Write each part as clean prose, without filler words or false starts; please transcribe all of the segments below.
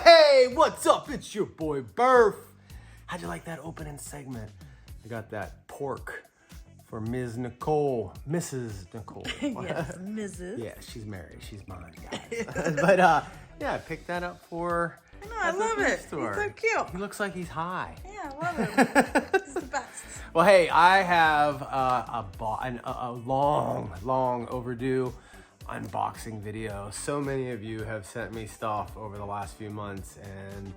Hey, what's up? It's your boy Burf. How'd you like that opening segment? I got that pork for Ms. Nicole, Mrs. Nicole. Yes, Mrs. Yeah, she's married. She's mine, guys. But yeah, I picked that up for. I know, I love it. Store. He's so cute. He looks like he's high. Yeah, I love him. He's the best. Well, hey, I have a long overdue unboxing video. So many of you have sent me stuff over the last few months, and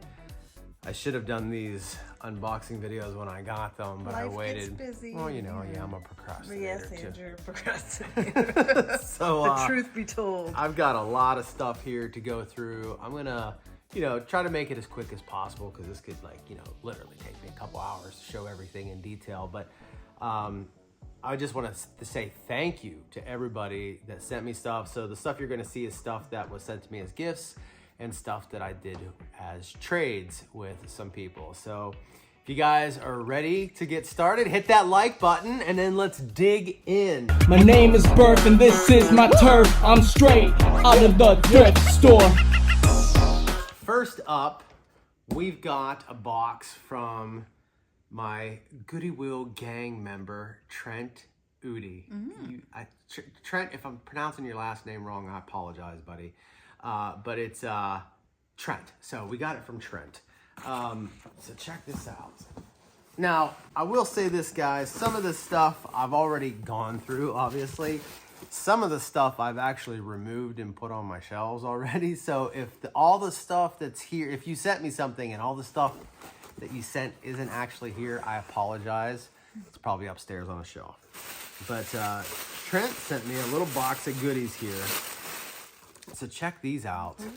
I should have done these unboxing videos when I got them, but Life I waited. gets busy. Well, you know, yeah, I'm a procrastinator Yes, too. Andrew, procrastinator. So, the truth be told. I've got a lot of stuff here to go through. I'm gonna, try to make it as quick as possible because this could, literally take me a couple hours to show everything in detail. But I just want to say thank you to everybody that sent me stuff. So the stuff you're gonna see is stuff that was sent to me as gifts and stuff that I did as trades with some people. So if you guys are ready to get started, hit that like button and then let's dig in. My name is Burf and this is my turf. I'm straight out of the thrift store. First up, we've got a box from my Gooooooo gang member, Trent Udi. Trent, if I'm pronouncing your last name wrong, I apologize, buddy. But it's Trent. So we got it from Trent. So check this out. Now, I will say this, guys. Some of this stuff I've already gone through, obviously. Some of the stuff I've actually removed and put on my shelves already. So if all the stuff that's here, if you sent me something and all the stuff that you sent isn't actually here, I apologize. It's probably upstairs on a shelf. But Trent sent me a little box of goodies here. So check these out. Ooh.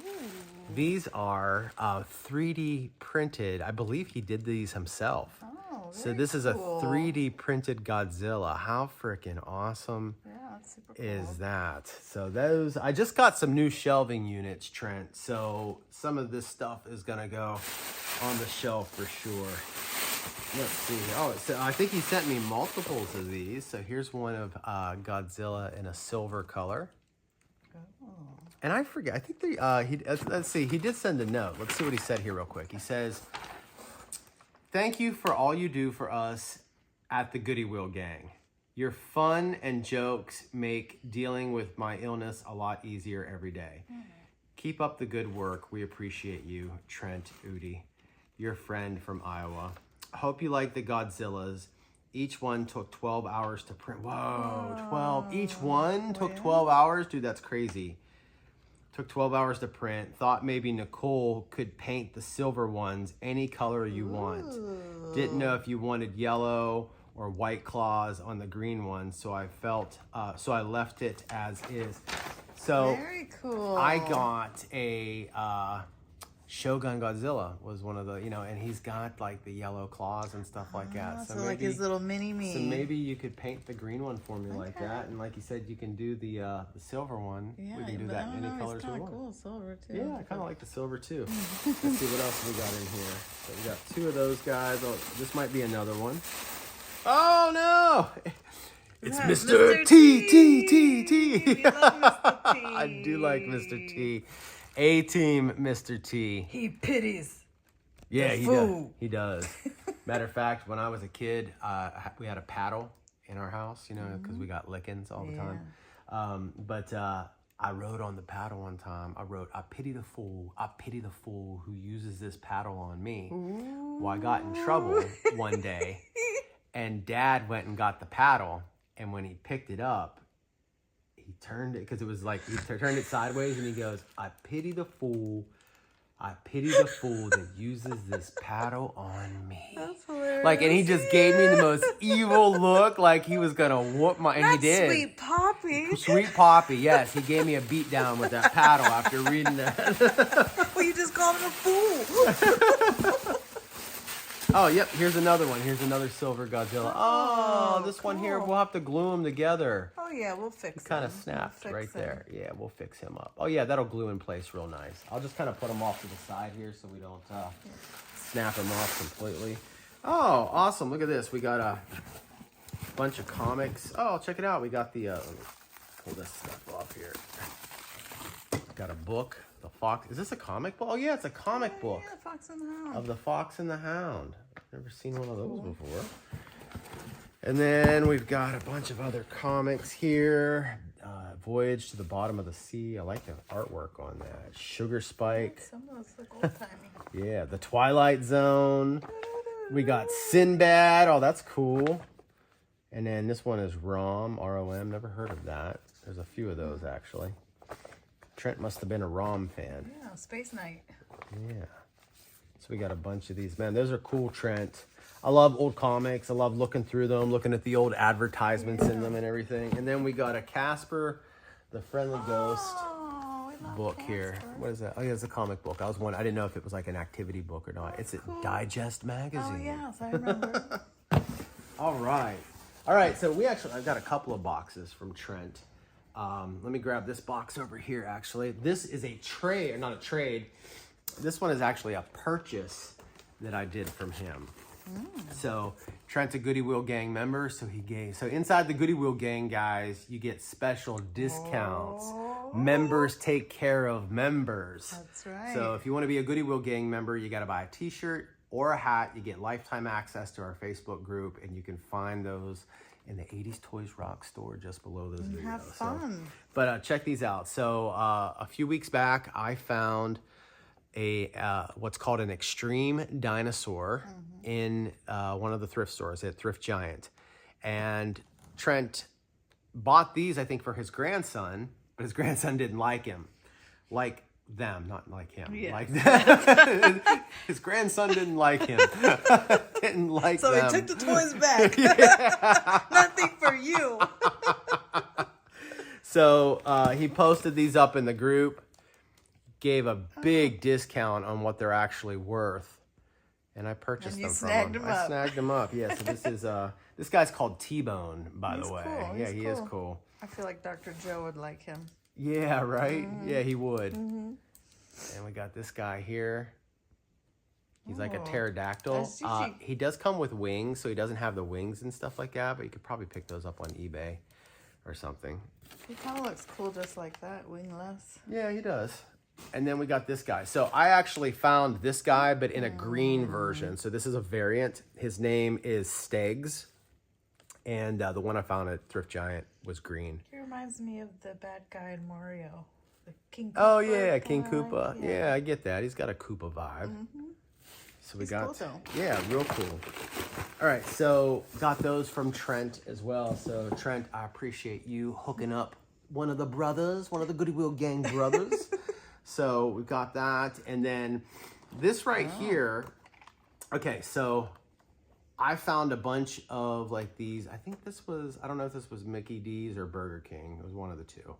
These are 3D printed. I believe he did these himself. Oh, so this is a 3D printed Godzilla. How freaking awesome that's super cool. is that? So those, I just got some new shelving units, Trent. So some of this stuff is gonna go on the shelf for sure. Let's see. Oh, so I think he sent me multiples of these. So here's one of Godzilla in a silver color. And I forget, I think let's see, he did send a note. Let's see what he said here real quick. He says, "Thank you for all you do for us at the Gooooooo gang. Your fun and jokes make dealing with my illness a lot easier every day. Keep up the good work. We appreciate you, Trent Udi, your friend from Iowa. Hope you like the Godzillas. Each one took 12 hours to print." Whoa, 12. Each one took 12 hours? Dude, that's crazy. Took 12 hours to print. Thought maybe Nicole could paint the silver ones any color you want. Didn't know if you wanted yellow or white claws on the green ones, so I left it as is. So very cool. I got a Shogun Godzilla was one of the, and he's got like the yellow claws and stuff like that. So maybe, like his little mini-me. So maybe you could paint the green one for me like that. And like you said, you can do the silver one. Yeah, we can do that in any colors we want. Cool, silver too. Yeah, I kind of like the silver too. Let's see what else we got in here. So we got two of those guys. Oh, this might be another one. Oh no! It's Mr. T. I do like Mr. T. A-Team Mr. T. He pities. Yeah, he does. Matter of fact, when I was a kid, we had a paddle in our house, because we got lickings all the time. But I wrote on the paddle one time, I wrote, I pity the fool who uses this paddle on me. Ooh. Well, I got in trouble one day, and Dad went and got the paddle, and when he picked it up, he turned it, because it was like, he turned it sideways, and he goes, I pity the fool that uses this paddle on me. That's hilarious. Like, and he just gave me the most evil look, like he was gonna whoop my, and he did. Sweet Poppy. Sweet Poppy, yes. He gave me a beat down with that paddle after reading that. Well, you just called him a fool. Oh, yep, here's another one. Here's another silver Godzilla. Oh, this one here, we'll have to glue them together. Oh, yeah, we'll fix it. Kind of snapped right there. Yeah, we'll fix him up. Oh, yeah, that'll glue in place real nice. I'll just kind of put them off to the side here so we don't snap them off completely. Oh, awesome. Look at this. We got a bunch of comics. Oh, check it out. We got the, let me pull this stuff off here. Got a book, The Fox. Is this a comic book? Oh yeah, it's a comic book Yeah, Fox and the Hound. of the Fox and the Hound. I've never seen one of those before. And then we've got a bunch of other comics here. Voyage to the Bottom of the Sea. I like the artwork on that. Sugar Spike. Some of those look old-timey. Yeah, The Twilight Zone. We got Sinbad. Oh, that's cool. And then this one is ROM, R-O-M. Never heard of that. There's a few of those, actually. Trent must have been a ROM fan. Yeah, Space Knight. Yeah. So we got a bunch of these. Man, those are cool, Trent. I love old comics. I love looking through them, looking at the old advertisements in them and everything. And then we got a Casper, the Friendly Ghost Oh, we love book Casper. here. What is that? Oh, yeah, it's a comic book. I didn't know if it was like an activity book or not. It's a Digest magazine. Oh, yes, I remember. All right, so I've got a couple of boxes from Trent. Let me grab this box over here, actually. This is a trade, or not a trade. This one is actually a purchase that I did from him. So Trent's a Goody Wheel Gang member, so inside the Goody Wheel Gang, guys, you get special discounts. Members take care of members. That's right. So if you want to be a Goody Wheel Gang member, you got to buy a t-shirt or a hat. You get lifetime access to our Facebook group, and you can find those in the 80s Toys Rock store just below those videos. Have fun. But check these out. So a few weeks back, I found what's called an extreme dinosaur in one of the thrift stores at Thrift Giant. And Trent bought these, I think, for his grandson, but his grandson didn't like him. Like them, not like him. Yeah. Like them. His grandson didn't like him. Didn't like So them. he took the toys back. Nothing for you. So he posted these up in the group, gave a big discount on what they're actually worth, and I purchased And you them from snagged him. him I up. snagged him up. Yeah. So this is this guy's called T-Bone, by He's the way. cool. Yeah, He's he is cool. cool. I feel like Dr. Joe would like him. Yeah, right. Yeah, he would. And we got this guy here. He's like a Oh, pterodactyl. that's Gigi. He does come with wings, so he doesn't have the wings and stuff like that, but you could probably pick those up on eBay or something. He kind of looks cool just like that, wingless. Yeah, he does. And then we got this guy. So I actually found this guy, but in a green version. So this is a variant. His name is Stegs. And the one I found at Thrift Giant was green. He reminds me of the bad guy in Mario. The King Koopa. Oh, yeah, King guy. Koopa. Yeah, I get that. He's got a Koopa vibe. So we He's got, cool, though. yeah, real cool. All right, so got those from Trent as well. So Trent, I appreciate you hooking up one of the brothers, one of the Goody Wheel Gang brothers. So we got that. And then this right here. Okay, so I found a bunch of like these. I think this was, I don't know if this was Mickey D's or Burger King. It was one of the two.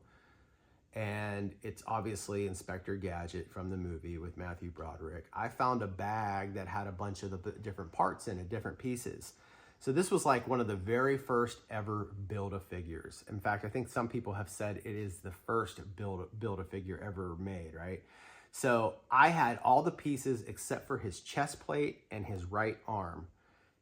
And it's obviously Inspector Gadget from the movie with Matthew Broderick. I found a bag that had a bunch of the different parts in it, different pieces. So this was like one of the very first ever Build-A-Figures. In fact, I think some people have said it is the first Build-A-Figure ever made, right? So I had all the pieces except for his chest plate and his right arm.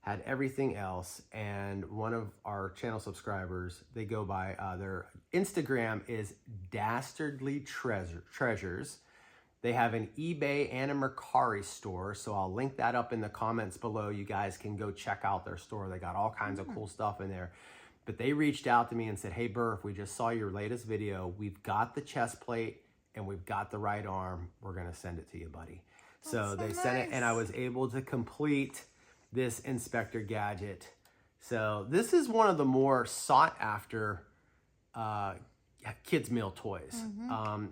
Had everything else, and one of our channel subscribers, they go by, their Instagram is Dastardly Treasures. They have an eBay and a Mercari store, so I'll link that up in the comments below. You guys can go check out their store. They got all kinds of cool stuff in there. But they reached out to me and said, hey, Burf, we just saw your latest video. We've got the chest plate, and we've got the right arm. We're going to send it to you, buddy. So they sent it, and I was able to complete this Inspector Gadget. So this is one of the more sought after kids meal toys.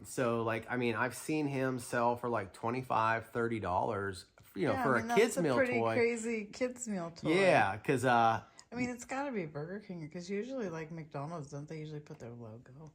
So like, I mean, I've seen him sell for like $25-$30, you know, for a kids meal That's a pretty toy. crazy kids meal toy. Yeah, because I mean, it's got to be Burger King, because usually, like McDonald's, don't they usually put their logo?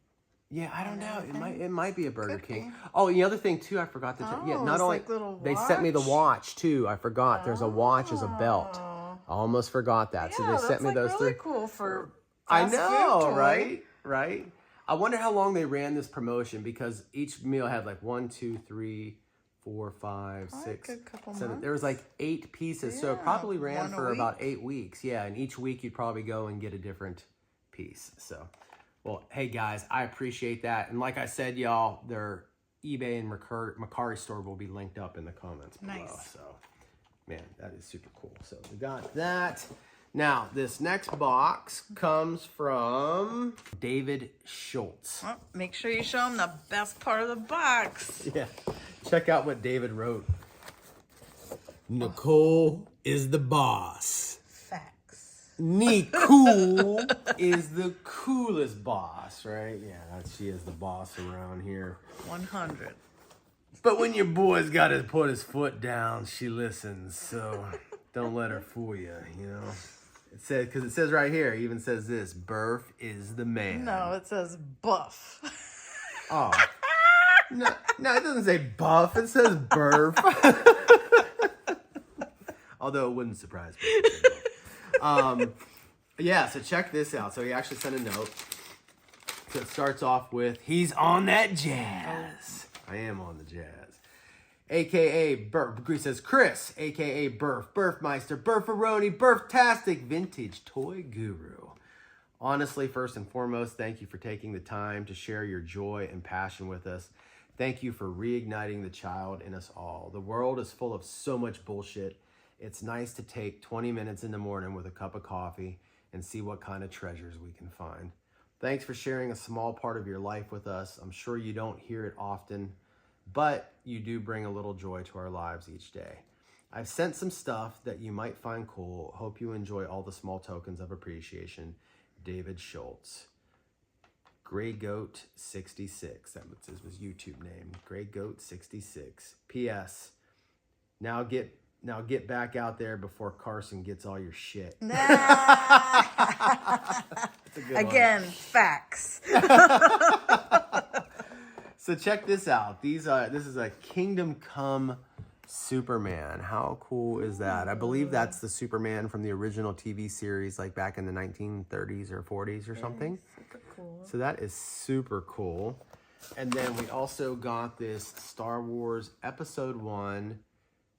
yeah, I don't know. anything? It might be a Burger Could King. be. Oh, the other thing too, I forgot to. Yeah, Oh, not it's only like little they sent me the watch? watch too. I forgot. There's a watch as a belt. Oh. I almost forgot that. Yeah, So they sent me that's, like, those really three. cool for I fast food know, toy. right? Right. I wonder how long they ran this promotion, because each meal had like 1, 2, 3, 4, 5, Probably a 6, good couple 7. months. There was like 8 pieces, so it Yeah, probably ran one a for about week. 8 weeks. Yeah, and each week you'd probably go and get a different piece. So, well, hey guys, I appreciate that. And like I said, y'all, they're eBay and Mercari store will be linked up in the comments below. Nice. So, man, that is super cool. So we got that. Now, this next box comes from David Schultz. Well, make sure you show him the best part of the box. Yeah, check out what David wrote. Nicole is the boss. Facts. Cool is the coolest boss, right? Yeah, she is the boss around here. 100. But when your boy's got to put his foot down, she listens. So don't let her fool you, you know? It says, because it says right here, it even says this, Burf is the man. No, it says buff. Oh. No, it doesn't say buff. It says Burf. Although it wouldn't surprise me. Yeah, so check this out. So he actually sent a note. So it starts off with, he's on that jazz. I am on the jazz. AKA Burf. He says, Chris, AKA Burf, Burfmeister, Burfaroni, Burftastic, Vintage Toy Guru. Honestly, first and foremost, thank you for taking the time to share your joy and passion with us. Thank you for reigniting the child in us all. The world is full of so much bullshit. It's nice to take 20 minutes in the morning with a cup of coffee and see what kind of treasures we can find. Thanks for sharing a small part of your life with us. I'm sure you don't hear it often, but you do bring a little joy to our lives each day. I've sent some stuff that you might find cool. Hope you enjoy all the small tokens of appreciation. David Schultz. Grey Goat 66. That was his YouTube name. Grey Goat 66. P.S. Now get back out there before Carson gets all your shit. Again, facts. So check this out. This is a Kingdom Come Superman. How cool is that? I believe that's the Superman from the original TV series, like back in the 1930s or 40s or something. Super cool. So that is super cool. And then we also got this Star Wars Episode 1.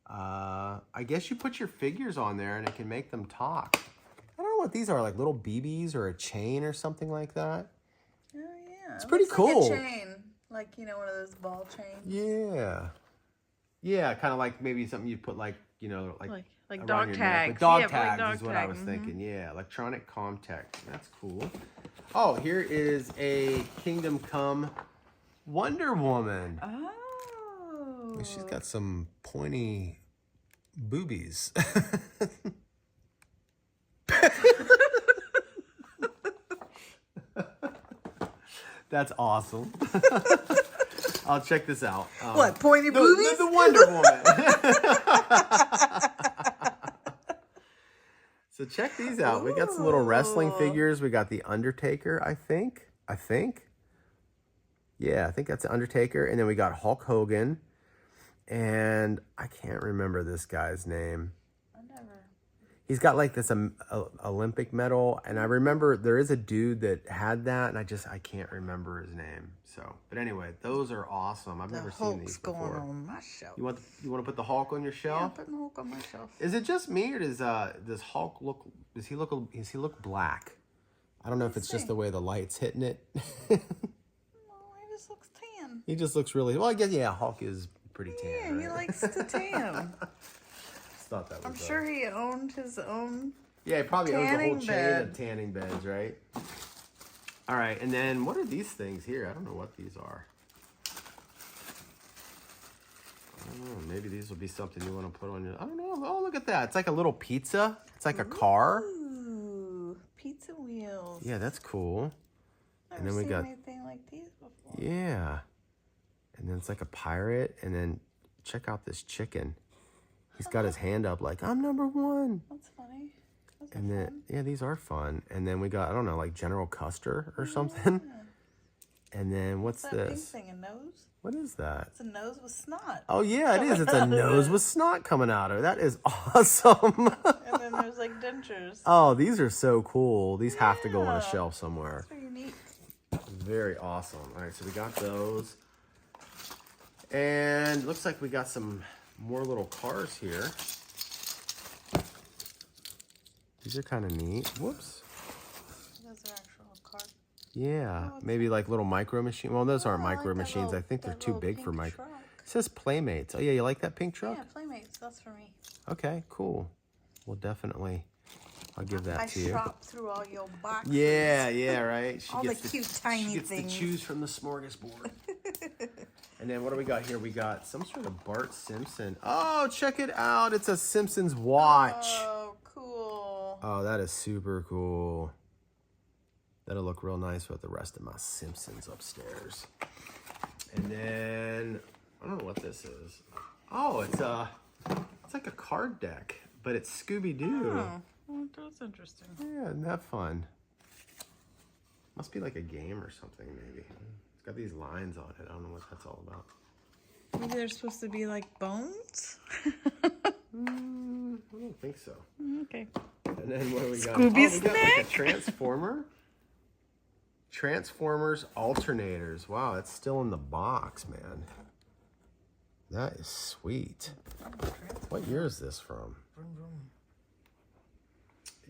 I guess you put your figures on there and it can make them talk. I don't know what these are, like little BBs or a chain or something like that. Oh, yeah. It's pretty Looks cool. Like a chain. Like, you know, one of those ball chains. Yeah. Yeah, kind of like maybe something you'd put like, you know, like Like around dog your neck. tags. Like dog Yeah, tags like dog is what tag. I was thinking. Yeah, electronic comm tech. That's cool. Oh, here is a Kingdom Come Wonder Woman. Oh. She's got some pointy boobies. That's awesome. I'll check this out. What, pointy boobies? The Wonder Woman. So check these out. We got some little wrestling figures. We got the Undertaker, I think. Yeah, I think that's the Undertaker. And then we got Hulk Hogan. And I can't remember this guy's name. He's got like this Olympic medal, and I remember there is a dude that had that, and I can't remember his name. So, but anyway, those are awesome. I've never seen these before. Going on my shelf. You want to put the Hulk on your shelf? Yeah, I'm putting the Hulk on my shelf. Is it just me, or does Hulk look? Does he look black? I don't know if it's just the way the light's hitting it. No, he just looks tan. He just looks really well. I guess Hulk is pretty tan. Yeah, right? he likes to tan. Thought that was I'm sure he owned his own. Yeah, he probably owns a whole tanning chain bed. of tanning beds, right? All right, and then what are these things here? I don't know what these are. I don't know, maybe these will be something you want to put on your... I don't know. Oh, look at that. It's like a little pizza. It's like a car. Ooh, pizza wheels. Yeah, that's cool. Never then we seen got... anything like these before. Yeah. And then it's like a pirate. And then check out this chicken. He's got his hand up like, I'm number one. That's funny. Those are And then, fun. yeah, these are fun. And then we got, I don't know, like General Custer or something. Yeah. And then what's What's that this? pink thing? A nose? What is that? It's a nose with snot. Oh, yeah, it is. It's a nose with snot coming out of it. That is awesome. And then there's like dentures. Oh, these are so cool. These have to go on a Yeah. shelf somewhere. That's very unique. Very awesome. All right, so we got those. And looks like we got some more little cars here. These are kind of neat. Whoops. Those are actual cars. Yeah, maybe like little micro machine. Well, those aren't I like micro that machines. little- I think they're that too little big for pink micro. truck. It says Playmates. Oh yeah, you like that pink truck? Yeah, Playmates. That's for me. Okay, cool. Well, definitely, I'll give that I to you. shop through all your boxes. Yeah, right. She All the gets cute, she tiny gets things. to choose from the smorgasbord. And then what do we got here? We got some sort of Bart Simpson. Oh, check it out. It's a Simpsons watch. Oh, cool. Oh, that is super cool. That'll look real nice with the rest of my Simpsons upstairs. And then, I don't know what this is. Oh, it's like a card deck, but it's Scooby-Doo. Oh, well, that's interesting. Yeah, isn't that fun? Must be like a game or something, maybe. It's got these lines on it. I don't know what that's all about. Maybe they're supposed to be like bones? I don't think so. Okay. And then what do we got? Scooby We got like a snack? Transformer. Transformers alternators. Wow, it's still in the box, man. That is sweet. What year is this from?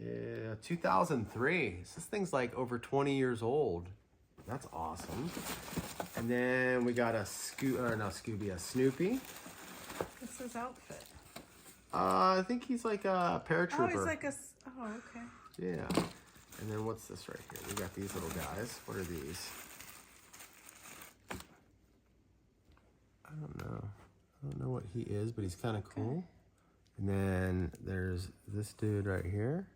Yeah, 2003. So this thing's like over 20 years old. That's awesome. And then we got a Snoopy. What's his outfit? I think he's like a paratrooper. Oh, he's like a... Oh, okay. Yeah. And then what's this right here? We got these little guys. What are these? I don't know. I don't know what he is, but he's kind of cool. And then there's this dude right here.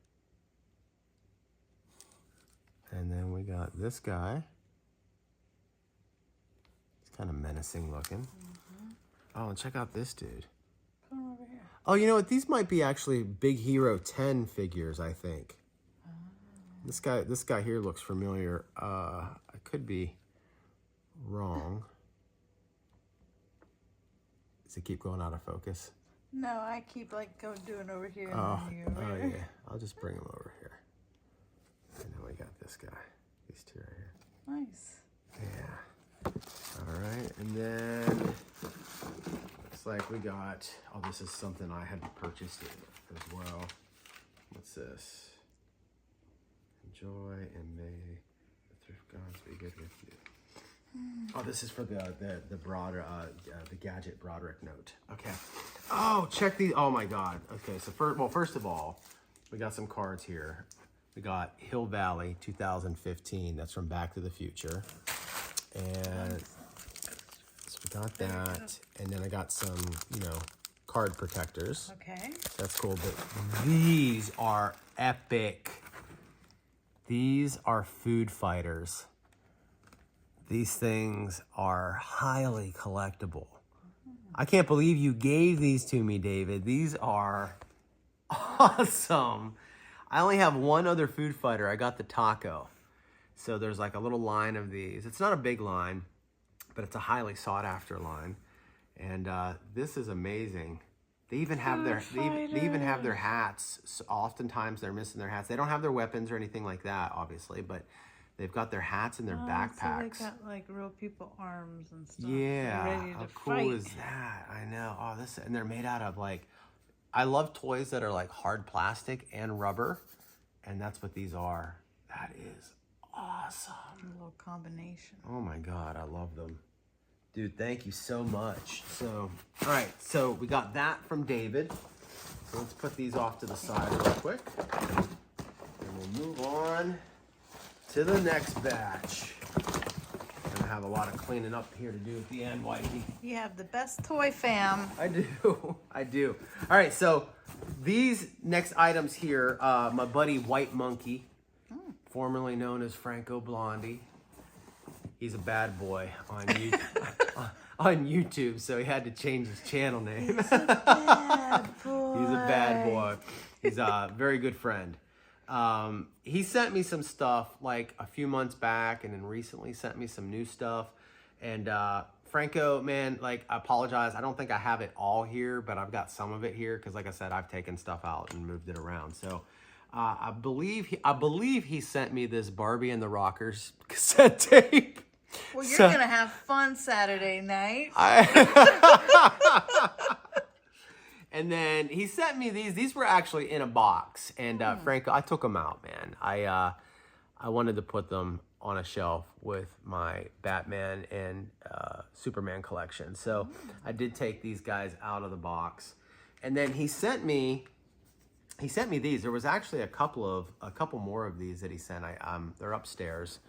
And then we got this guy. He's kind of menacing looking. Oh, and check out this dude. Come over here. Oh, you know what? These might be actually Big Hero 10 figures, I think. This guy here looks familiar. I could be wrong. Does it keep going out of focus? No, I keep like doing over here. Oh, And then you over oh here. yeah. I'll just bring him over here. And then we got this guy. These two right here. Nice. Yeah. All right. And then looks like we got, oh, this is something I had purchased as well. What's this? Enjoy and may the thrift gods be good with you. Oh, this is for the broader the gadget Broderick note. Okay. Oh, check these. Oh my God. Okay. So first of all, we got some cards here. We got Hill Valley 2015. That's from Back to the Future. And so we got that. And then I got some, card protectors. Okay. That's cool. But these are epic. These are food fighters. These things are highly collectible. I can't believe you gave these to me, David. These are awesome. I only have one other food fighter. I got the taco. So there's like a little line of these. It's not a big line, but it's a highly sought after line. And this is amazing. They even have their hats. So oftentimes they're missing their hats. They don't have their weapons or anything like that, obviously, but they've got their hats and their backpacks. So they got like real people arms and stuff. Yeah, Ready how to cool fight. is that? I know. Oh, and they're made out of like, I love toys that are like hard plastic and rubber, and that's what these are. That is awesome. A little combination. Oh my God, I love them. Dude, thank you so much. So, all right, so we got that from David. So let's put these off to the side real quick. And we'll move on to the next batch. I'm gonna have a lot of cleaning up here to do at the end, Whitey. You have the best toy fam. I do, I do. All right, so these next items here, my buddy White Monkey, formerly known as Franco Blondie. He's a bad boy on YouTube, so he had to change his channel name. He's a bad boy. He's a bad boy. He's a very good friend. He sent me some stuff like a few months back, and then recently sent me some new stuff. And Franco, man, like, I apologize. I don't think I have it all here, but I've got some of it here because, like I said, I've taken stuff out and moved it around. So I believe he sent me this Barbie and the Rockers cassette tape. Well, you're going to have fun Saturday night. And then he sent me these. These were actually in a box. And Franco, I took them out, man. I wanted to put them on a shelf with my Batman and Superman collection. So I did take these guys out of the box. And then he sent me these. There was actually a couple more of these that he sent. They're upstairs.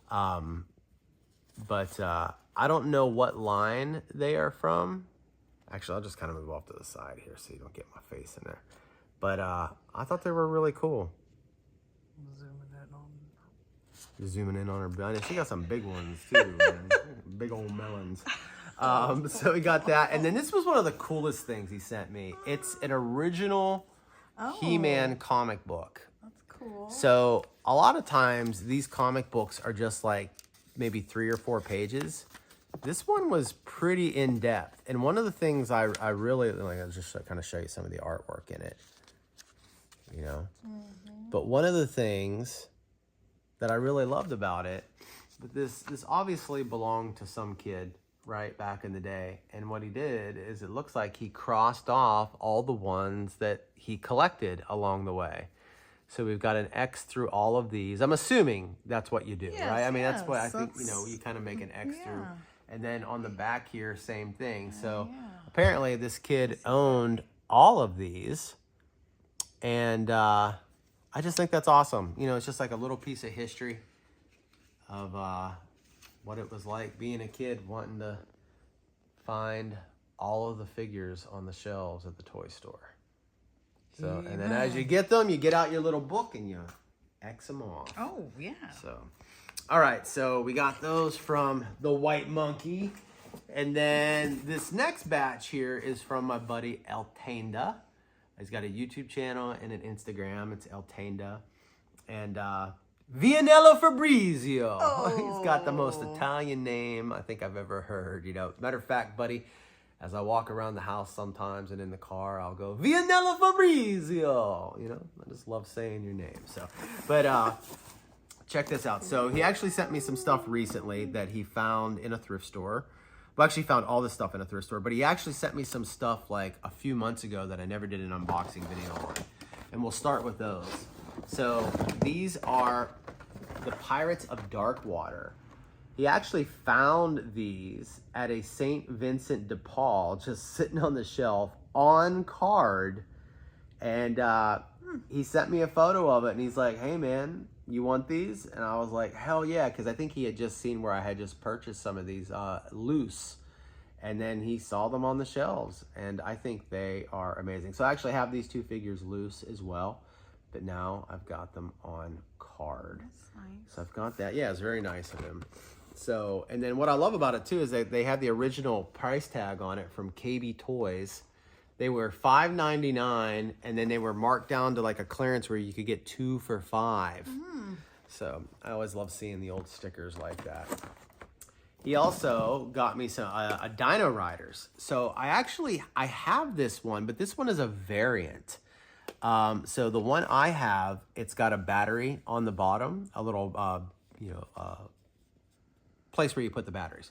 But I don't know what line they are from. Actually, I'll just kind of move off to the side here so you don't get my face in there. But I thought they were really cool. Zooming in on her belly. She got some big ones too, man. Big old melons. So we got that. And then this was one of the coolest things he sent me. It's an original He-Man comic book. That's cool. So a lot of times these comic books are just like maybe 3 or 4 pages. This one was pretty in-depth. And one of the things I really like, I'll just kind of show you some of the artwork in it, you know. But one of the things that I really loved about it, but this obviously belonged to some kid right back in the day. And what he did is it looks like he crossed off all the ones that he collected along the way. So we've got an X through all of these. I'm assuming that's what you do, right? I mean, that's what I think, you know, you kind of make an X through. And then on the back here, same thing. So apparently this kid owned all of these. And I just think that's awesome. You know, it's just like a little piece of history of what it was like being a kid wanting to find all of the figures on the shelves at the toy store. So, and then as you get them, you get out your little book and you X them off. Oh, yeah. So, all right. So we got those from the White Monkey. And then this next batch here is from my buddy Eltanda. He's got a YouTube channel and an Instagram. It's Eltanda. And Vianello Fabrizio. Oh. He's got the most Italian name I think I've ever heard. You know, matter of fact, buddy, as I walk around the house sometimes and in the car, I'll go, Vianello Fabrizio. You know, I just love saying your name. So, but check this out. So he actually sent me some stuff recently that he found in a thrift store. Well, actually found all this stuff in a thrift store, but he actually sent me some stuff like a few months ago that I never did an unboxing video on. And we'll start with those. So these are the Pirates of Darkwater. He actually found these at a St. Vincent de Paul, just sitting on the shelf on card. And he sent me a photo of it and he's like, hey man, you want these? And I was like, hell yeah, because I think he had just seen where I had just purchased some of these loose. And then he saw them on the shelves and I think they are amazing. So I actually have these 2 figures loose as well, but now I've got them on card. That's nice. So I've got that. Yeah, it's very nice of him. So, and then what I love about it too is that they had the original price tag on it from KB Toys. They were $5.99 and then they were marked down to like a clearance where you could get 2 for $5. So I always love seeing the old stickers like that. He also got me some a Dino Riders. So I have this one, but this one is a variant. So the one I have, it's got a battery on the bottom, a little place where you put the batteries.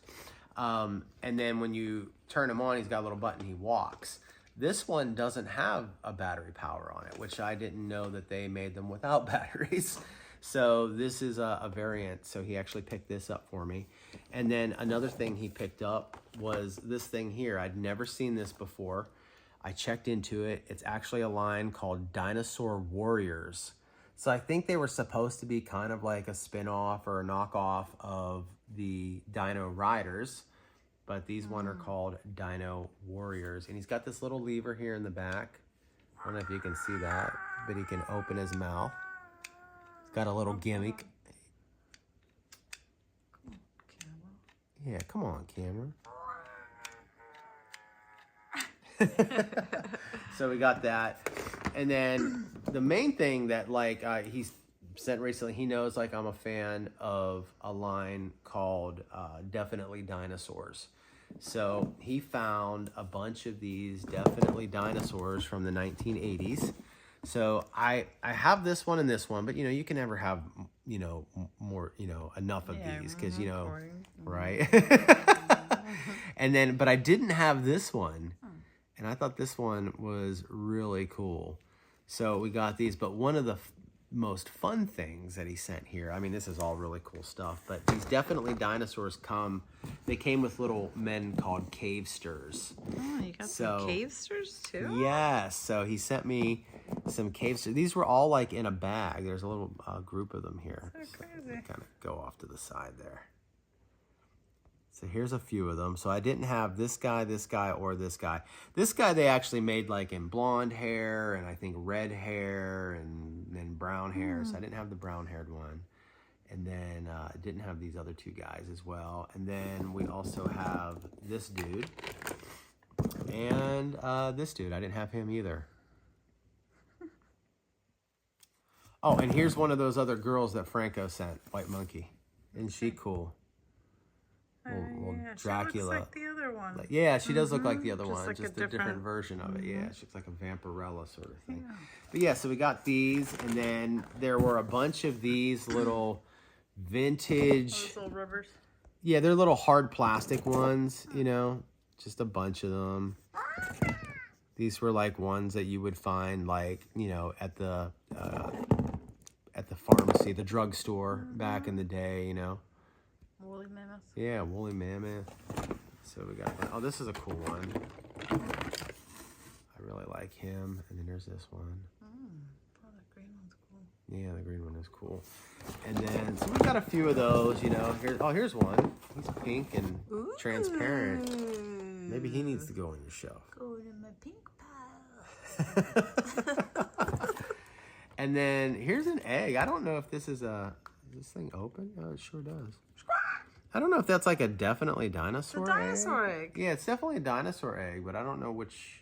And then when you turn him on, he's got a little button, he walks. This one doesn't have a battery power on it, which I didn't know that they made them without batteries. So this is a variant. So he actually picked this up for me. And then another thing he picked up was this thing here. I'd never seen this before. I checked into it. It's actually a line called Dinosaur Warriors. So I think they were supposed to be kind of like a spin-off or a knockoff of the Dino Riders, but these one are called Dino Warriors. And he's got this little lever here in the back. I don't know if you can see that, but he can open his mouth. He's got a little gimmick. Yeah, come on, camera. So we got that. And then the main thing that like he's sent recently, he knows like I'm a fan of a line called Definitely Dinosaurs. So he found a bunch of these Definitely Dinosaurs from the 1980s. So I have this one and this one, but you know, you can never have, you know, more, you know, enough of these because, you know, right? And then, but I didn't have this one. And I thought this one was really cool. So we got these, but one of the most fun things that he sent here. I mean, this is all really cool stuff, but these definitely dinosaurs they came with little men called cavesters. Oh, you got some cavesters too? Yes. So he sent me some cavesters. These were all like in a bag. There's a little group of them here. So crazy. Kind of go off to the side there. So here's a few of them. So I didn't have this guy, or this guy. This guy they actually made like in blonde hair and I think red hair and then brown hair. So I didn't have the brown haired one. And then I didn't have these other two guys as well. And then we also have this dude and this dude. I didn't have him either. Oh, and here's one of those other girls that Franco sent, White Monkey. Isn't she cool? Little yeah, Dracula. She looks like the other one. Yeah, she does look like the other Just one, like just a different version of it. Yeah, she looks like a vampirella sort of thing. Yeah. But yeah, so we got these, and then there were a bunch of these little vintage. Those little rubbers. Yeah, they're little hard plastic ones, you know, just a bunch of them. These were like ones that you would find, like, you know, at the pharmacy, the drugstore back in the day, you know. Woolly mammoth. Yeah, woolly mammoth. So we got that. Oh, this is a cool one. I really like him. And then there's this one. Oh, that green one's cool. Yeah, the green one is cool. And then, so we got a few of those, you know. Here's one. He's pink and transparent. Maybe he needs to go on your shelf. Go in my pink pile. And then here's an egg. I don't know if this is this thing open? Oh, it sure does. I don't know if that's like a definitely dinosaur egg. It's a dinosaur egg. Yeah, it's definitely a dinosaur egg, but I don't know which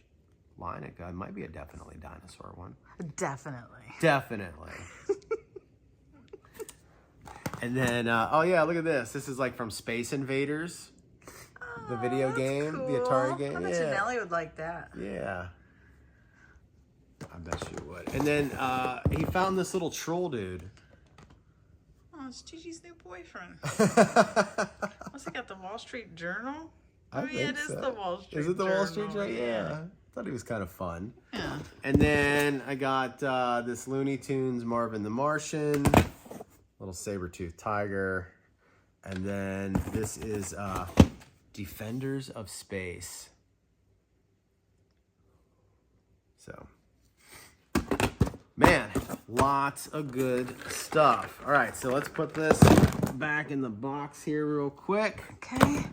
line it got. It might be a definitely dinosaur one. Definitely. Definitely. And then, oh yeah, look at this. This is like from Space Invaders, the video game, cool. the Atari game. I bet you Nelly would like that. Yeah. I bet you would. And then he found this little troll dude. Oh, it's Gigi's new boyfriend. Must have got the Wall Street Journal? I yeah, it think is so. the Wall Street Journal. Is it the Wall Street Journal? Yeah. Thought he was kind of fun. Yeah. And then I got this Looney Tunes Marvin the Martian, little saber-toothed tiger. And then this is Defenders of Space. So, man, lots of good stuff. All right, so let's put this back in the box here real quick. Okay.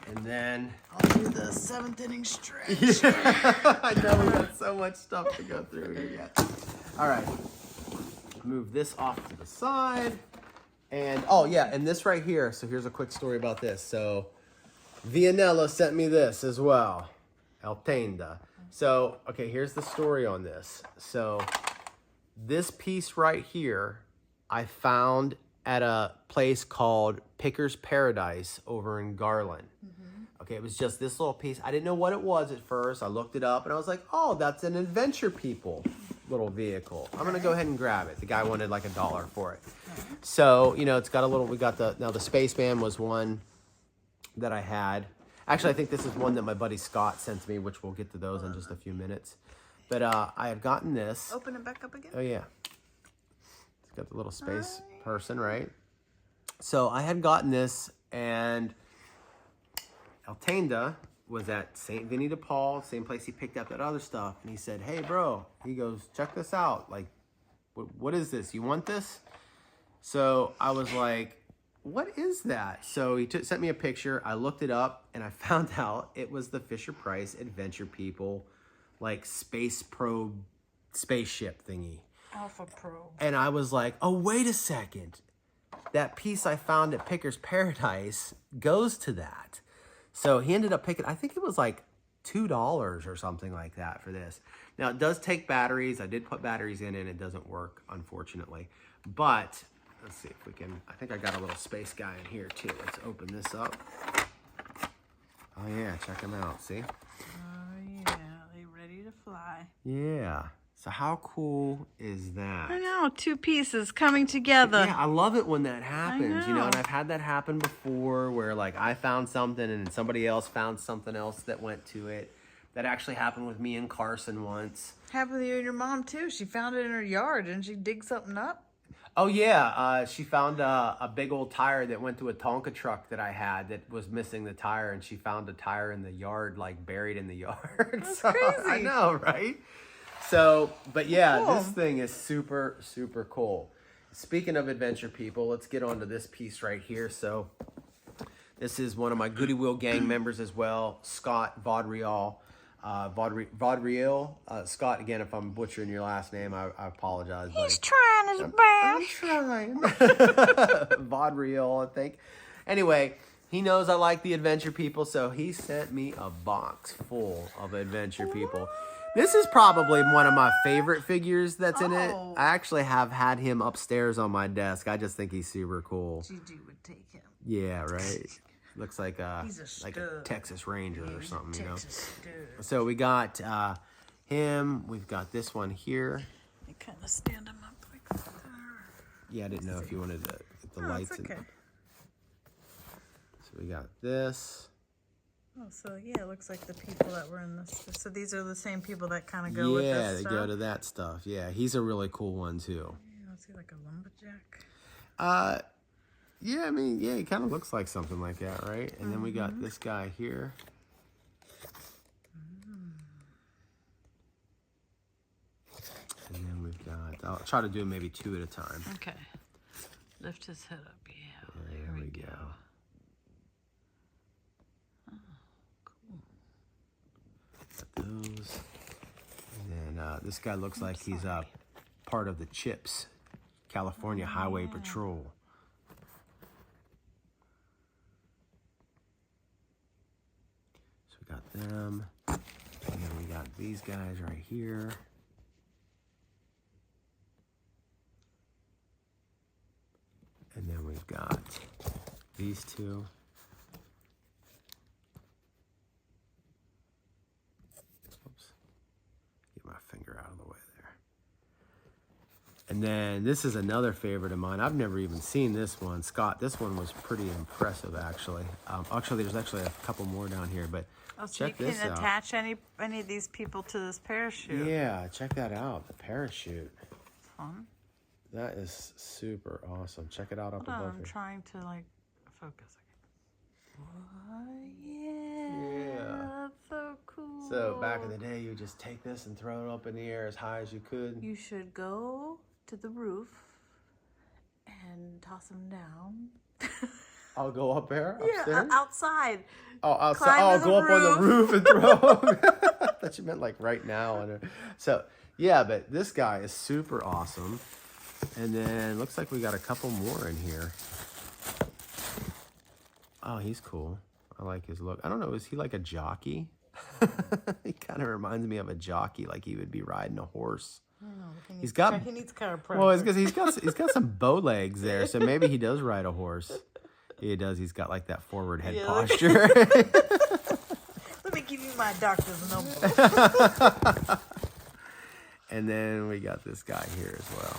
And then I'll do the 7th inning stretch. I know we got so much stuff to go through here yet. All right, move this off to the side. And, oh yeah, and this right here. So here's a quick story about this. So Vianella sent me this as well. El Tenda. So, okay, here's the story on this. So this piece right here, I found at a place called Picker's Paradise over in Garland. Okay, it was just this little piece. I didn't know what it was at first. I looked it up and I was like, oh, that's an Adventure People little vehicle. I'm gonna go ahead and grab it. The guy wanted like $1 for it. So, you know, it's got a little, now the Spaceman was one that I had. Actually, I think this is one that my buddy Scott sent to me, which we'll get to those in just a few minutes. But I had gotten this. Open it back up again? Oh, yeah. It's got the little space person, right? So I had gotten this, and El Tenda was at St. Vinnie de Paul, same place he picked up that other stuff. And he said, hey, bro, he goes, check this out. Like, what is this? You want this? So I was like, what is that? So he sent me a picture. I looked it up, and I found out it was the Fisher-Price Adventure People, like, space probe spaceship thingy. Alpha Pro. And I was like, oh, wait a second. That piece I found at Picker's Paradise goes to that. So he ended up picking, I think it was like $2 or something like that for this. Now, it does take batteries. I did put batteries in it, and it doesn't work, unfortunately. But let's see if we can, I think I got a little space guy in here too. Let's open this up. Oh yeah, check him out, see? Oh yeah, they ready to fly. Yeah. So how cool is that? I know, 2 pieces coming together. Yeah, I love it when that happens, you know, know. and I've had that happen before where like I found something and somebody else found something else that went to it. That actually happened with me and Carson once. Happened to you and your mom too. She found it in her yard. Didn't she dig something up? Oh yeah, she found a big old tire that went to a Tonka truck that I had that was missing the tire, and she found a tire in the yard, like buried in the yard. That's So, crazy. I know, right? So, but yeah, Cool. this thing is super, super cool. Speaking of adventure people, let's get on to this piece right here. So this is one of my Gooooooo gang members as well, Scott Vaudreuil. Scott, again, if I'm butchering your last name, I apologize. He's buddy. trying his best. I'm trying. Vaudreuil, I think. Anyway, he knows I like the adventure people, so he sent me a box full of adventure people. This is probably one of my favorite figures that's in it. Oh. I actually have had him upstairs on my desk. I just think he's super cool. Gigi would take him. Yeah, right. Looks like He's a like a stud. Texas Ranger or something, you know. Texas dude. So we got him. We've got this one here. You kind of stand him up like that. Yeah, I didn't know if you wanted to get the Oh, lights it's okay. in. So we got this. Oh, so yeah, it looks like the people that were in this. So these are the same people that kind of go with Yeah, this they stuff? go to that stuff. Yeah, he's a really cool one too. Yeah, is he like a lumberjack? Yeah, I mean, yeah, he kind of looks like something like that, right? And then we got this guy here. And then we've got, I'll try to do maybe two at a time. Okay. Lift his head up. Yeah, There we go. Got those. And then this guy looks like he's part of the CHIPS, California Highway Patrol. So we got them. And then we got these guys right here. And then we've got these two. Oops. Get my finger out of the way there. And then this is another favorite of mine. I've never even seen this one. Scott, this one was pretty impressive, actually. Actually, there's actually a couple more down here, but Oh, so check you this can out. attach any of these people to this parachute. Yeah, check that out. The parachute. Fun. That is super awesome. Check it out up Hold on, above I'm here. trying to like focus. Yeah. Yeah. That's so cool. So back in the day, you just take this and throw it up in the air as high as you could. You should go to the roof and toss them down. I'll go up there, Yeah, upstairs. outside. Oh, outside. Climb Oh, to I'll the go up on the roof. roof and throw them. I thought you meant like right now. So yeah, but this guy is super awesome. And then looks like we got a couple more in here. Oh, he's cool. I like his look. I don't know, is he like a jockey? He kind of reminds me of a jockey, like he would be riding a horse. I don't know. He He needs chiropractic. Well, it's because he's got some bow legs there, so maybe he does ride a horse. He does. He's got like that forward head Yeah. posture. Let me give you my doctor's number. And then we got this guy here as well.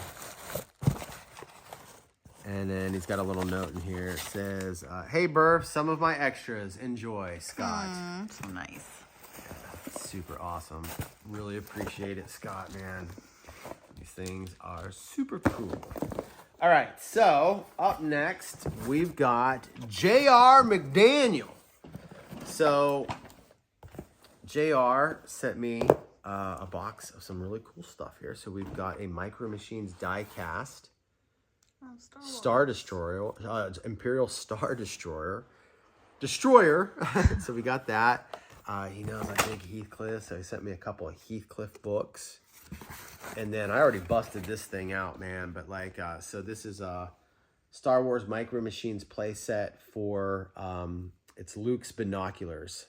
And then he's got a little note in here. It says, "Hey, Burf, some of my extras. Enjoy, Scott." So nice. Super awesome. Really appreciate it, Scott, man. These things are super cool. All right, so up next, we've got J.R. McDaniel. So J.R. sent me a box of some really cool stuff here. So we've got a MicroMachines die cast Oh, Star Destroyer, Imperial Star Destroyer. So we got that. He knows I dig Heathcliff, so he sent me a couple of Heathcliff books. And then I already busted this thing out, man. But like, so this is a Star Wars MicroMachines playset for it's Luke's binoculars.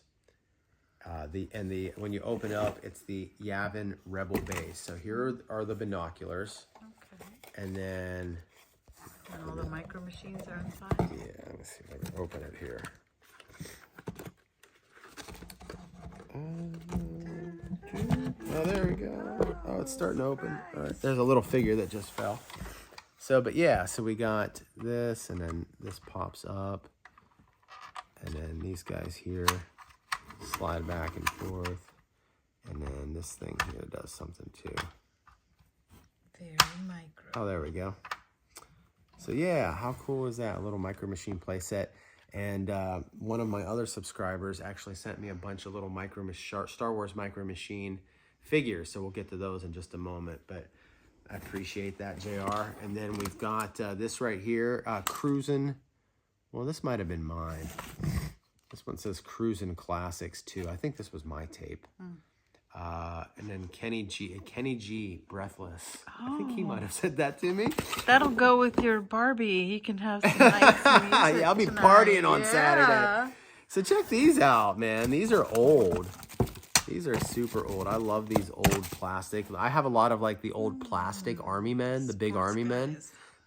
When you open it up, it's the Yavin Rebel base. So here are the binoculars. Okay. And then, And all the MicroMachines are inside. yeah, let me see if I can open it here. Oh, there we go. Oh, it's starting to open. All right, there's a little figure that just fell. So, but yeah, so we got this, and then this pops up, and then these guys here slide back and forth. And then this thing here does something too. Very micro. Oh, there we go. So yeah, how cool is that? A little Micro Machine playset. And one of my other subscribers actually sent me a bunch of little Star Wars Micro Machine figures. So we'll get to those in just a moment. But I appreciate that, JR. And then we've got this right here, Cruisin'. Well, this might have been mine. This one says Cruisin' Classics too. I think this was my tape. And then Kenny G, Breathless. I think he might have said that to me. That'll go with your Barbie. You can have some nice music. Yeah, I'll be tonight. partying on Saturday. So check these out, man. These are old. These are super old. I love these old plastic. I have a lot of like the old plastic army men, the big army men,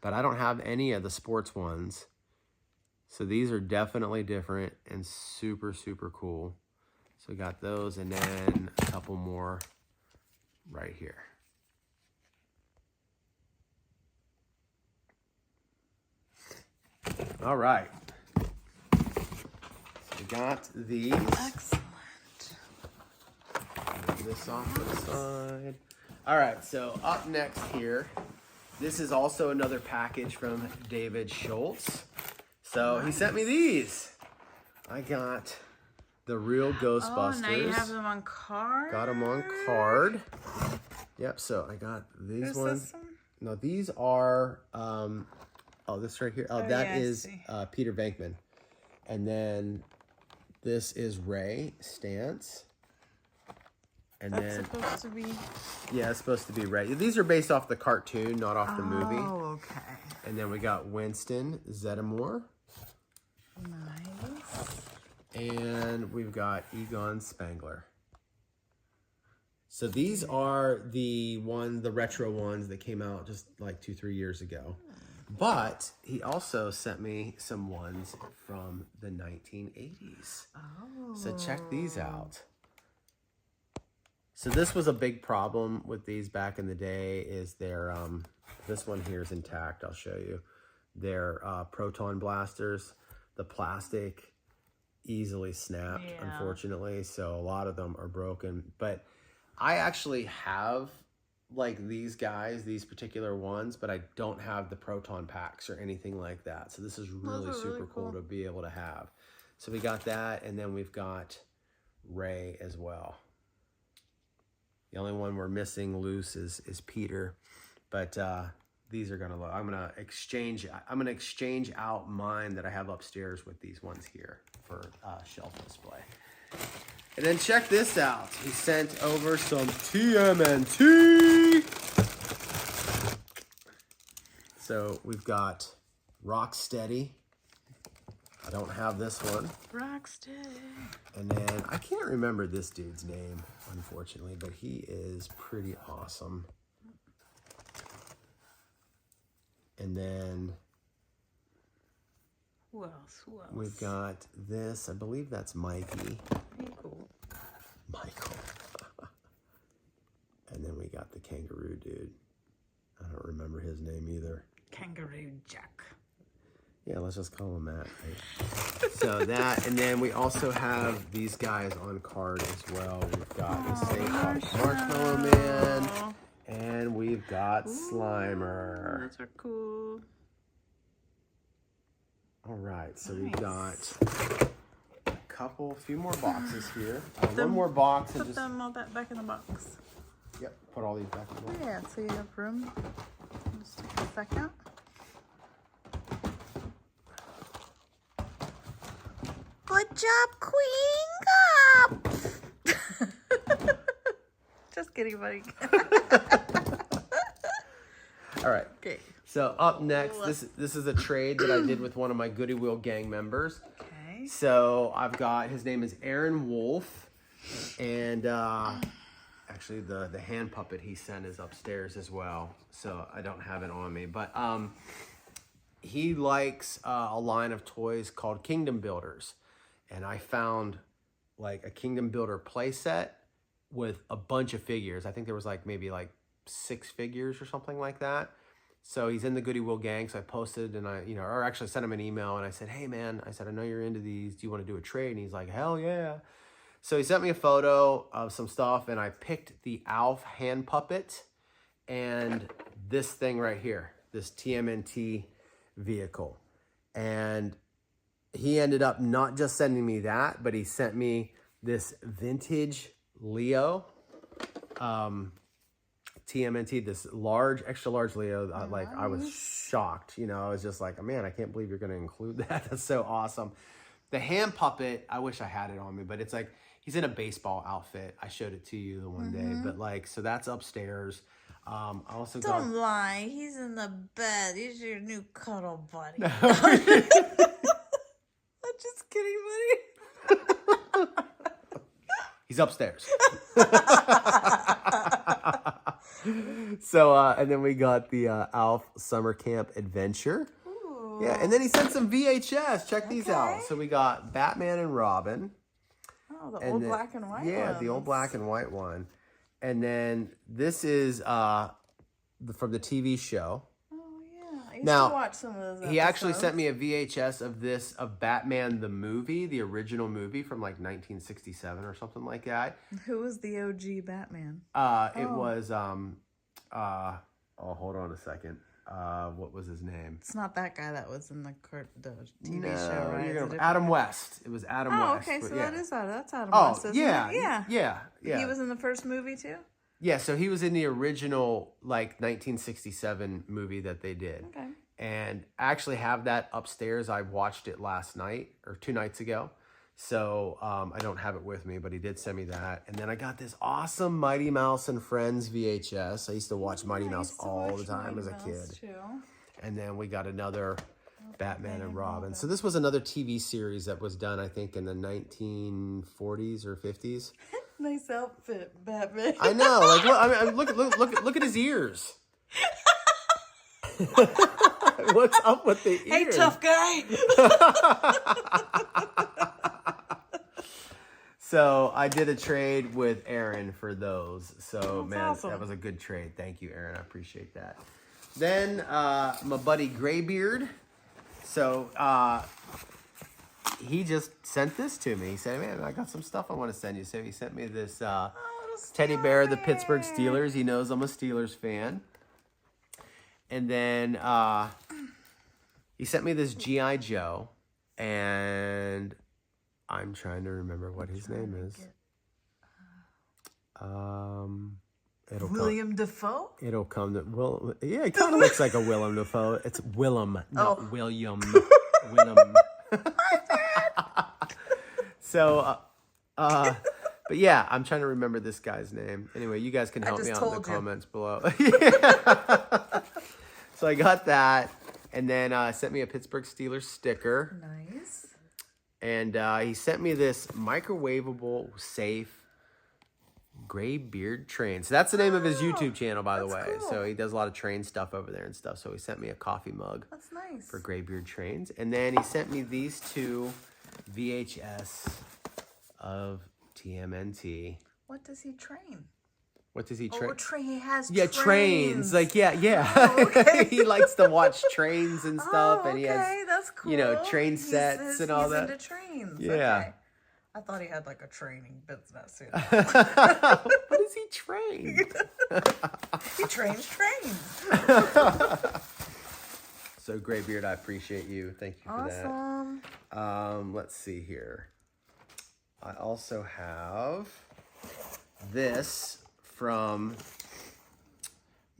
but I don't have any of the sports ones. So these are definitely different and super, super cool. So we got those and then a couple more right here. All right. So we got these. Excellent. Move this off to the side. All right, so up next here, this is also another package from David Schultz. So he sent me these. I got the real Ghostbusters. Oh, now you have them on card? Got them on card. Yep, so I got these ones. No, these are, oh, this right here. Oh, that yeah, is Peter Venkman. And then this is Ray Stantz. And That's then, supposed to be... yeah, it's supposed to be Ray. These are based off the cartoon, not off the movie. Oh, okay. And then we got Winston Zeddemore. Nice. And we've got Egon Spangler. So these are the retro ones that came out just like 2-3 years ago. But he also sent me some ones from the 1980s. Oh. So check these out. So this was a big problem with these back in the day is their, this one here is intact, I'll show you. Their proton blasters, the plastic easily snapped, unfortunately. So a lot of them are broken. But I actually have like these guys, these particular ones, but I don't have the proton packs or anything like that. So this is really super cool to be able to have. So we got that, and then we've got Ray as well. The only one we're missing loose is Peter, but these are gonna look. I'm gonna exchange out mine that I have upstairs with these ones here for shelf display. And then check this out. He sent over some TMNT. So we've got Rocksteady. I don't have this one. Rocksteady. And then I can't remember this dude's name, unfortunately, but he is pretty awesome. And then Who else? Who else? we've got this. I believe that's Mikey. Pretty cool. Michael. And then we got the kangaroo dude. I don't remember his name either. Kangaroo Jack. Yeah, let's just call him that. Right? So that, and then we also have these guys on card as well. We've got the St. Marshmallow Man, and we've got Slimer. Those are cool. All right, so we've got a few more boxes here. One more box. Put them all back in the box. Yep, put all these back in the box. Yeah, so you have room. Just take a second. Good job, Queen Cup. Just kidding, buddy. All right. Okay. So up next, this is a trade that I did with one of my Gooooooo gang members. Okay. So I've got, his name is Aaron Wolf, and actually the hand puppet he sent is upstairs as well. So I don't have it on me, but he likes a line of toys called Kingdom Builders. And I found like a Kingdom Builder playset with a bunch of figures. I think there was like maybe like 6 figures or something like that. So he's in the Gooooooo gang. So I posted and or actually sent him an email and I said, hey man, I said, I know you're into these. Do you want to do a trade? And he's like, hell yeah. So he sent me a photo of some stuff, and I picked the Alf hand puppet and this thing right here, this TMNT vehicle. And he ended up not just sending me that, but he sent me this vintage Leo TMNT, this large, extra large Leo. Like, I was shocked. You know, I was just like, man, I can't believe you're going to include that. That's so awesome. The hand puppet, I wish I had it on me, but it's like, he's in a baseball outfit. I showed it to you the one day, but like, so that's upstairs. I also Don't lie. He's in the bed. He's your new cuddle buddy. got... I'm just kidding, buddy. He's upstairs. So, and then we got the Alf Summer Camp Adventure. Ooh. Yeah, and then he sent some VHS. Check these out. So we got Batman and Robin. Oh, the old black and white one. Yeah, the old black and white one. And then this is from the TV show. Oh, yeah. I used Now, to watch some of those episodes. he actually sent me a VHS of Batman the movie, the original movie from like 1967 or something like that. Who was the OG Batman? It was hold on a second. What was his name? It's not that guy that was in the TV show, right? Adam West. It was Adam West. Oh, okay, so yeah. that's Adam Oh, West, isn't yeah, it? Yeah. yeah. He was in the first movie, too? Yeah, so he was in the original, like, 1967 movie that they did. Okay. And I actually have that upstairs. I watched it last night, or 2 nights ago. So I don't have it with me, but he did send me that. And then I got this awesome Mighty Mouse and Friends VHS. I used to watch Mighty Mouse all the time as a kid. Too. And then we got another Batman and Robin. So this was another TV series that was done, I think, in the 1940s or 50s. Nice outfit, Batman. I know. Like, I mean, look at his ears. What's up with the ears? Hey, tough guy. So I did a trade with Aaron for those. So, man, awesome. that was a good trade. Thank you, Aaron. I appreciate that. Then my buddy Graybeard. So he just sent this to me. He said, man, I got some stuff I want to send you. So he sent me this teddy bear of the Pittsburgh Steelers. He knows I'm a Steelers fan. And then he sent me this G.I. Joe. And I'm trying to remember what his name is. William Dafoe? It'll come to yeah, it kind of looks like a Willem Dafoe. It's Willem, not William. Willem. So, but yeah, I'm trying to remember this guy's name. Anyway, you guys can help me out in the comments below. Yeah. So I got that, and then sent me a Pittsburgh Steelers sticker. Nice. And he sent me this microwavable, safe, Graybeard train. So that's the name of his YouTube channel, by the way. Cool. So he does a lot of train stuff over there and stuff. So he sent me a coffee mug. That's nice. For Graybeard trains. And then he sent me these 2 VHS of TMNT. What does he train? What does he train? Oh, he has trains. Like, yeah. Oh, okay. He likes to watch trains and stuff. And he has, that's cool. you know, train sets and all that. He's into trains. Yeah. Okay. I thought he had like a training business. What does he train? He trains trains. So Graybeard, I appreciate you. Thank you for that. Let's see here. I also have this from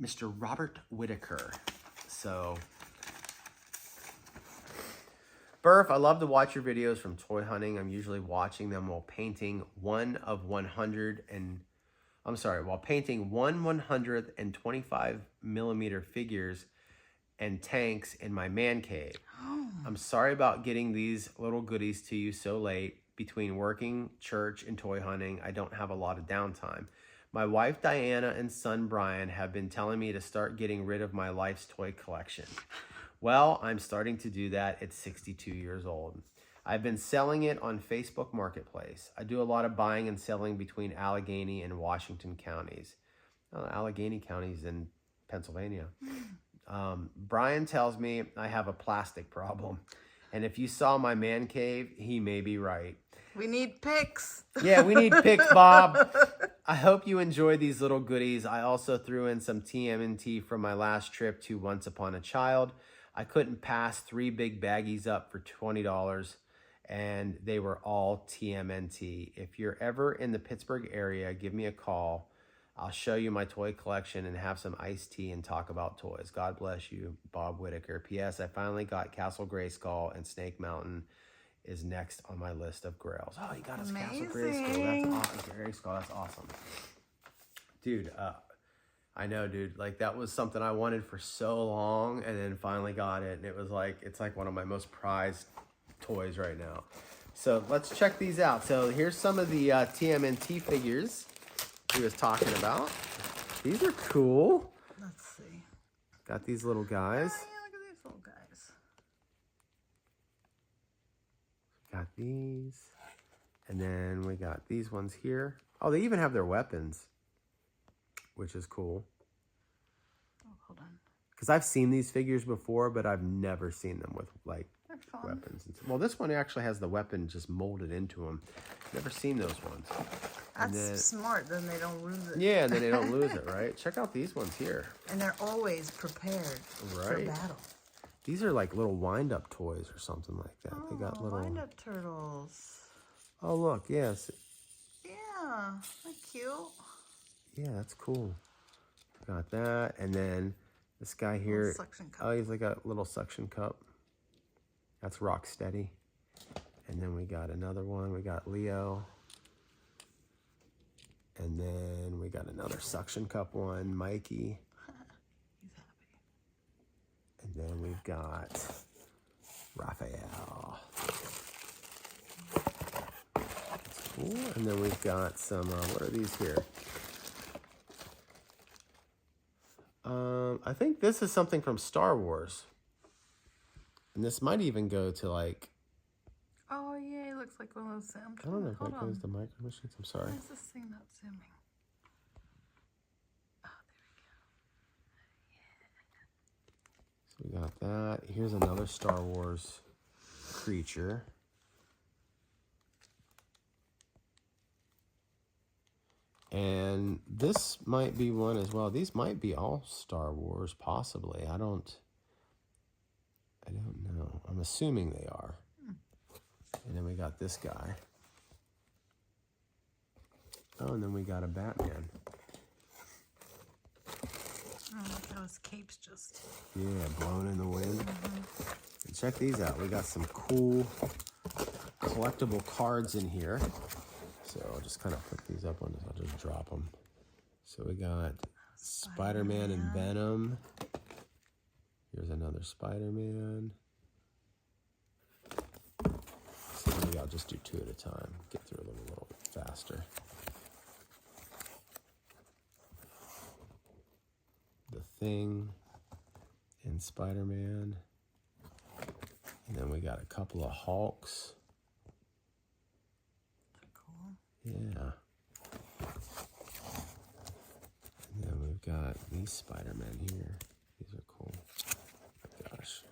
Mr. Robert Whitaker. So, Burf, I love to watch your videos from toy hunting. I'm usually watching them while painting one 125 millimeter figures and tanks in my man cave. I'm sorry about getting these little goodies to you so late. Between working, church, and toy hunting, I don't have a lot of downtime. My wife Diana and son Brian have been telling me to start getting rid of my life's toy collection. Well, I'm starting to do that at 62 years old. I've been selling it on Facebook Marketplace. I do a lot of buying and selling between Allegheny and Washington counties. Allegheny County is in Pennsylvania. Brian tells me I have a plastic problem. And if you saw my man cave, he may be right. We need pics. Yeah, we need pics, Bob. I hope you enjoy these little goodies. I also threw in some TMNT from my last trip to Once Upon a Child. I couldn't pass 3 big baggies up for $20, and they were all TMNT. If you're ever in the Pittsburgh area, give me a call. I'll show you my toy collection and have some iced tea and talk about toys. God bless you, Bob Whitaker. P.S. I finally got Castle Grayskull, and Snake Mountain is next on my list of grails. Oh, you got us Castle Grayskull. That's awesome. Grayskull, that's awesome. Dude, I know, dude. Like, that was something I wanted for so long, and then finally got it. And it was like, it's like one of my most prized toys right now. So let's check these out. So here's some of the TMNT figures he was talking about. These are cool. Let's see. Got these little guys. Oh, yeah, look at these little guys. Got these. And then we got these ones here. Oh, they even have their weapons, which is cool. Oh, hold on. Because I've seen these figures before, but I've never seen them with, like, They're fun. weapons. Well, this one actually has the weapon just molded into them. Never seen those ones. That's then, smart. Then they don't lose it. yeah, and then they don't lose it, right? Check out these ones here. And they're always prepared for Right. battle. These are like little wind-up toys or something like that. They got little... wind-up turtles. Oh, look, yes. Yeah, they're cute. Yeah, that's cool. Got that. And then this guy here. Suction cup. Oh, he's like a little suction cup. That's Rocksteady. And then we got another one. We got Leo. And then we got another suction cup one, Mikey. He's happy. And then we've got Raphael. That's cool. And then we've got some, what are these here? I think this is something from Star Wars. And this might even go to like... Oh, yeah, he looks like one of those. I don't know if that goes to MicroMachines. I'm sorry. Why is this thing not zooming? Oh, there we go. So we got that. Here's another Star Wars creature. And this might be one as well. These might be all Star Wars, possibly. I don't know. I'm assuming they are. And then we got this guy. Oh, and then we got a Batman. Oh, look how his cape's just... Yeah, blowing in the wind. And check these out. We got some cool collectible cards in here. So I'll just kind of put these up on this. I'll just drop them. So we got Spider-Man and Venom. Here's another Spider-Man. So maybe I'll just do 2 at a time. Get through them a little bit faster. The Thing and Spider-Man. And then we got a couple of Hulks. Cool. Yeah. And then we've got these Spider-Men here. These are cool. Oh my gosh.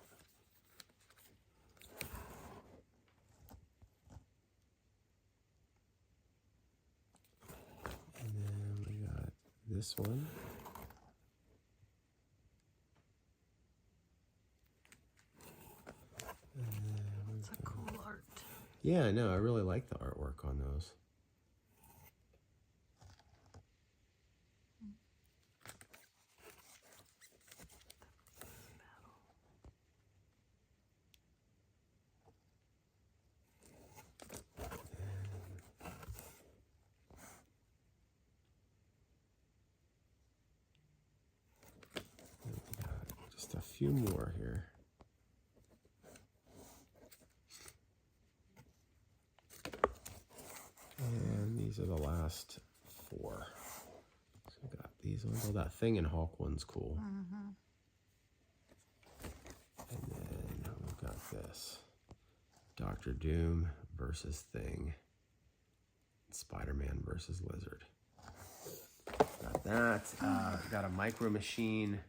And then we got this one. It's a cool art. Yeah, I know. I really like the artwork on those. Just a few more here. And these are the last 4. So we got these ones. Oh, that Thing and Hulk one's cool. And then we've got this. Doctor Doom versus Thing. Spider-Man versus Lizard. Got that. Got a Micro Machine.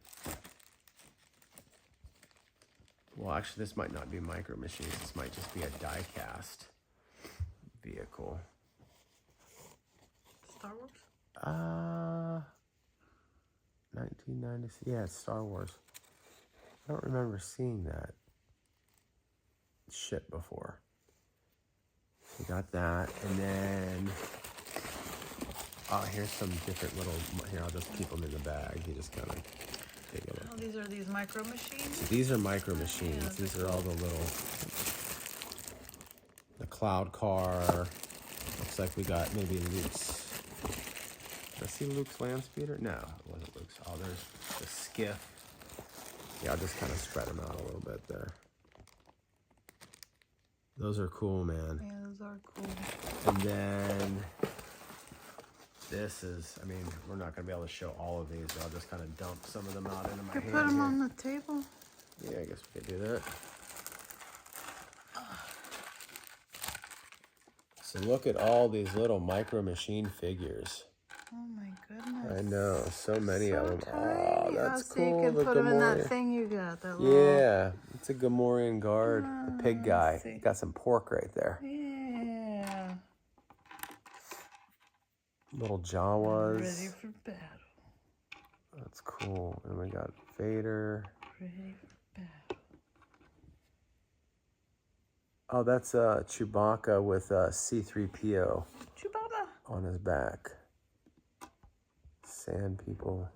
Well, actually, this might not be MicroMachines. This might just be a die-cast vehicle. Star Wars? 1990. Yeah, it's Star Wars. I don't remember seeing that ship before. So we got that, and then oh, here's some different little. Here, I'll just keep them in the bag. You just kind of take a look. Oh, these are these MicroMachines? So these are MicroMachines. Yeah, These are all the little. The cloud car. Looks like we got maybe Luke's. Did I see Luke's land speeder? No, it wasn't Luke's. Oh, there's the skiff. Yeah, I'll just kind of spread them out a little bit there. Those are cool, man. Yeah, those are cool. And then this is, I mean, we're not going to be able to show all of these, but I'll just kind of dump some of them out into my You hand put them here. on the table. Yeah, I guess we could do that. So look at all these little Micro Machine figures. Oh my goodness. I know, so many of them. Tiny. Oh, that's so cool. you can The put them in that Gamorrean. thing you got. That little... Yeah, it's a Gamorrean guard, the pig guy. see. Got some pork right there. Yeah. Little Jawas. Ready for battle. That's cool. And we got Vader. Ready for battle. Oh, that's Chewbacca with C-3PO Chewbacca. on his back. Sand people.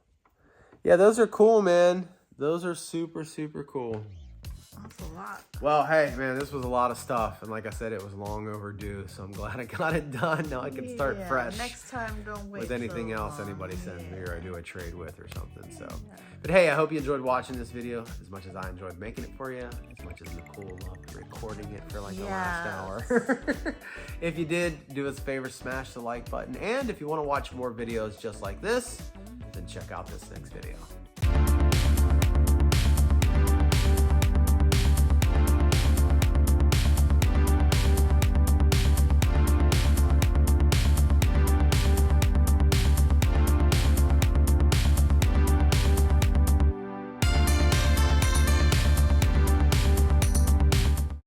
Yeah, those are cool, man. Those are super, super cool. That's a lot. Well, hey, man, this was a lot of stuff. And like I said, it was long overdue. So I'm glad I got it done. Now I can start Yeah, fresh Next time, don't wait with anything so else long. anybody sends me Yeah. or I do a trade with or something. So, but hey, I hope you enjoyed watching this video as much as I enjoyed making it for you, as much as Nicole loved recording it for like the last hour. If you did, do us a favor, smash the like button. And if you want to watch more videos just like this, then check out this next video.